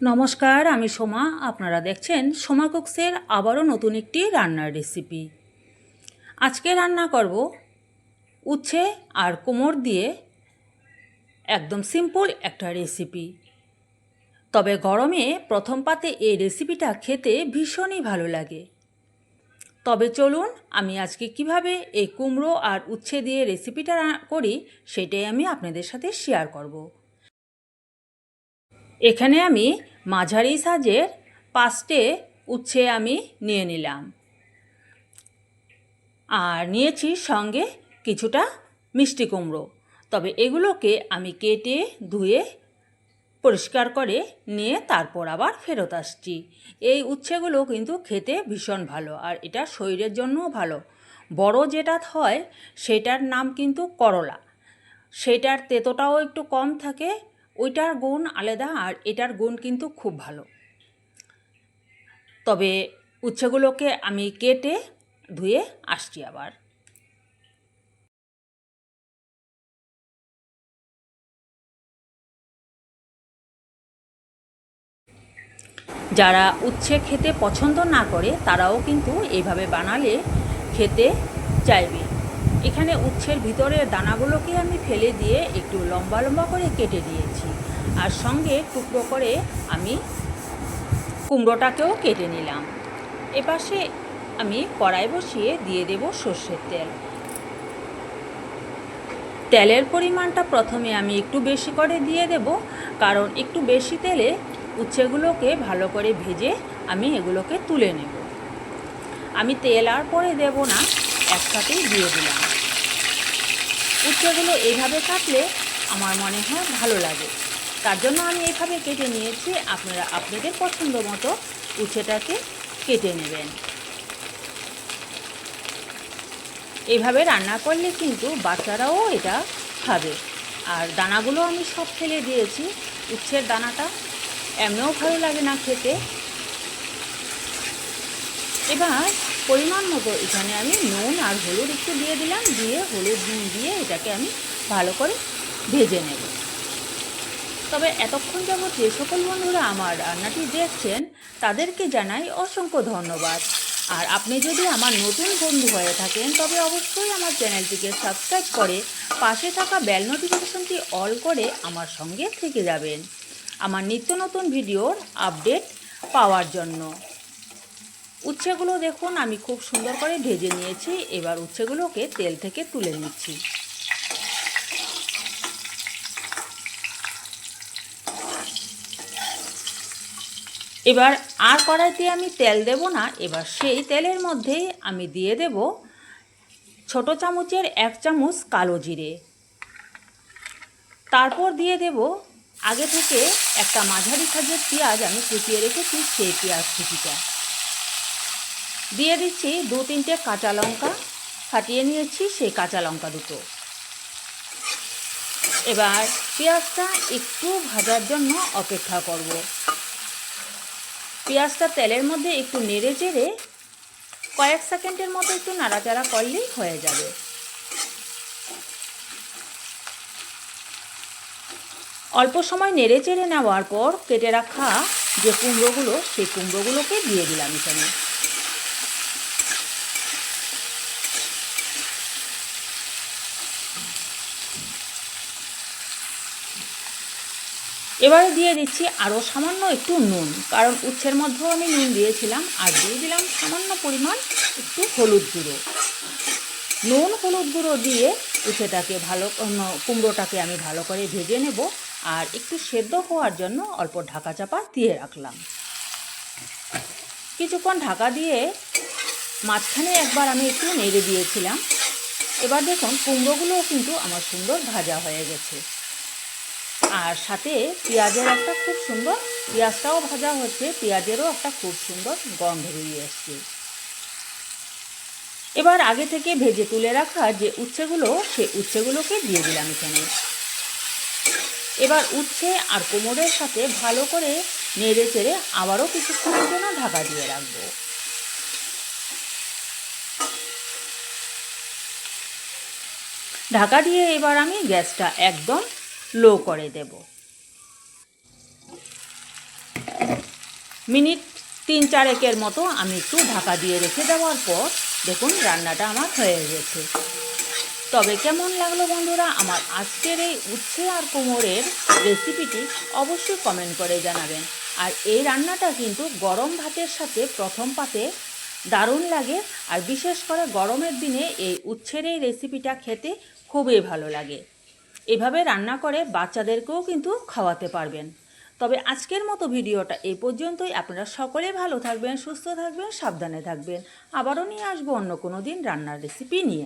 নমস্কার, আমি সোমা। আপনারা দেখছেন সোমা কুকসের আবারও নতুন একটি রান্নার রেসিপি। আজকে রান্না করব উচ্ছে আর কুমড় দিয়ে একদম সিম্পল একটা রেসিপি। তবে গরমে প্রথম পাতে এই রেসিপিটা খেতে ভীষণই ভালো লাগে। তবে চলুন আমি আজকে কিভাবে এই কুমড়ো আর উচ্ছে দিয়ে রেসিপিটা করি সেটাই আমি আপনাদের সাথে শেয়ার করব। এখানে আমি মাঝারি সাইজের 5টে উচ্ছে আমি নিয়ে নিলাম, আর নিয়েছি সঙ্গে কিছুটা মিষ্টি কুমড়ো। তবে এগুলোকে আমি কেটে ধুয়ে পরিষ্কার করে নিয়ে তারপর আবার ফেরত আসছি। এই উচ্ছেগুলো কিন্তু খেতে ভীষণ ভালো, আর এটা শরীরের জন্যও ভালো। বড় যেটা হয় সেটার নাম কিন্তু করলা, সেটার তেতোটাও একটু কম থাকে, ওইটার গুণ আলাদা, আর এটার গুণ কিন্তু খুব ভালো। তবে উচ্ছেগুলোকে আমি কেটে ধুয়ে আসছি আবার। যারা উচ্ছে খেতে পছন্দ না করে তারাও কিন্তু এইভাবে বানালে খেতে চাইবে। এখানে উচ্ছের ভিতরের দানাগুলোকে আমি ফেলে দিয়ে একটু লম্বা লম্বা করে কেটে দিয়েছি, আর সঙ্গে টুকরো করে আমি কুমড়োটাকেও কেটে নিলাম। এপাশে আমি কড়াই বসিয়ে দিয়ে দেব সর্ষের তেল। তেলের পরিমাণটা প্রথমে আমি একটু বেশি করে দিয়ে দেব, কারণ একটু বেশি তেলে উচ্ছেগুলোকে ভালো করে ভেজে আমি এগুলোকে তুলে নেব। আমি তেল আর পরে দেব না, একসাথেই দিয়ে দিলাম। উচ্ছেগুলো এইভাবে কাটলে আমার মনে হয় ভালো লাগে, তার জন্য আমি এইভাবে কেটে নিয়েছি। আপনারা আপনাদের পছন্দ মতো উচ্ছেটাকে কেটে নেবেন। এইভাবে রান্না করলে কিন্তু বাচ্চারাও এটা খাবে। আর দানাগুলো আমি সব ফেলে দিয়েছি, উচ্ছের দানাটা এমনিও ভালো লাগে না খেতে। এবার পরিমাণ মতো এখানে আমি নুন আর হলুদ একটু দিয়ে দিলাম, দিয়ে হলুদ নুন দিয়ে এটাকে আমি ভালো করে ভেজে নেব। তবে এতক্ষণ যাবত যে সকল বন্ধুরা আমার রান্নাটি দেখছেন তাদেরকে জানাই অসংখ্য ধন্যবাদ। আর আপনি যদি আমার নতুন বন্ধু হয়ে থাকেন তবে অবশ্যই আমার চ্যানেলটিকে সাবস্ক্রাইব করে পাশে থাকা বেল নোটিফিকেশনটি অল করে আমার সঙ্গে থেকে যাবেন আমার নিত্য নতুন ভিডিওর আপডেট পাওয়ার জন্য। উচ্ছেগুলো দেখুন আমি খুব সুন্দর করে ভেজে নিয়েছি। এবার উচ্ছেগুলোকে তেল থেকে তুলে নিচ্ছি। এবার আর কড়াইতে আমি তেল দেব না, এবার সেই তেলের মধ্যেই আমি দিয়ে দেব ছোট চামচের 1 চামচ কালো জিরে। তারপর দিয়ে দেব আগে থেকে একটা মাঝারি সাইজের পেঁয়াজ আমি কুচিয়ে রেখেছি, সেই পেঁয়াজ কুচিটা দিয়ে দিচ্ছি। 2-3টে কাঁচা লঙ্কা ফাটিয়ে নিয়েছি, সেই কাঁচা লঙ্কা দুটো। এবার পেঁয়াজটা একটু ভাজার জন্য অপেক্ষা করব। পেঁয়াজটা তেলের মধ্যে একটু নেড়ে চেড়ে কয়েক সেকেন্ডের মতো একটু নাড়াচাড়া করলেই হয়ে যাবে। অল্প সময় নেড়ে চেড়ে নেওয়ার পর কেটে রাখা যে কুমড়োগুলো, সেই কুমড়োগুলোকে দিয়ে দিলাম এখানে। এবারে দিয়ে দিচ্ছি আরও সামান্য একটু নুন, কারণ উচ্ছের মধ্যেও আমি নুন দিয়েছিলাম। আর দিয়ে দিলাম সামান্য পরিমাণ একটু হলুদ গুঁড়ো। নুন হলুদ গুঁড়ো দিয়ে উচ্ছেটাকে কুমড়োটাকে আমি ভালো করে ভেজে নেব। আর একটু সেদ্ধ হওয়ার জন্য অল্প ঢাকা চাপা দিয়ে রাখলাম। কিছুক্ষণ ঢাকা দিয়ে মাঝখানে একবার আমি একটু নেড়ে দিয়েছিলাম। এবার দেখুন কুমড়োগুলোও কিন্তু আমার সুন্দর ভাজা হয়ে গেছে, আর সাথে পেঁয়াজের একটা খুব সুন্দর, পেঁয়াজটাও ভাজা হচ্ছে, পেঁয়াজেরও একটা খুব সুন্দর গন্ধ বেরিয়ে এসছে। এবার আগে থেকে ভেজে তুলে রাখা যে উচ্ছেগুলো, সেই উচ্ছেগুলোকে দিয়ে দিলাম এখানে। এবার উচ্ছে আর কুমড়োর সাথে ভালো করে নেড়ে চেড়ে আবারও কিছুক্ষণের জন্য ঢাকা দিয়ে রাখবো। ঢাকা দিয়ে এবার আমি গ্যাসটা একদম লো করে দেব। মিনিট 3-4 মতো আমি একটু ঢাকা দিয়ে রেখে দেওয়ার পর দেখুন রান্নাটা আমার হয়ে গেছে। তবে কেমন লাগলো বন্ধুরা আমার আজকের এই উচ্ছে আর কুমড়োর রেসিপিটি অবশ্যই কমেন্ট করে জানাবেন। আর এই রান্নাটা কিন্তু গরম ভাতের সাথে প্রথম পাতে দারুণ লাগে, আর বিশেষ করে গরমের দিনে এই উচ্ছের এই রেসিপিটা খেতে খুবই ভালো লাগে। এভাবে রান্না করে বাচ্চাদেরকেও কিন্তু খাওয়াতে পারবেন। তবে আজকের মতো ভিডিওটা এই পর্যন্তই। আপনারা সকলে ভালো থাকবেন, সুস্থ থাকবেন, সাবধানে থাকবেন। আবারও নিয়ে আসবো অন্য কোনো দিন রান্নার রেসিপি নিয়ে।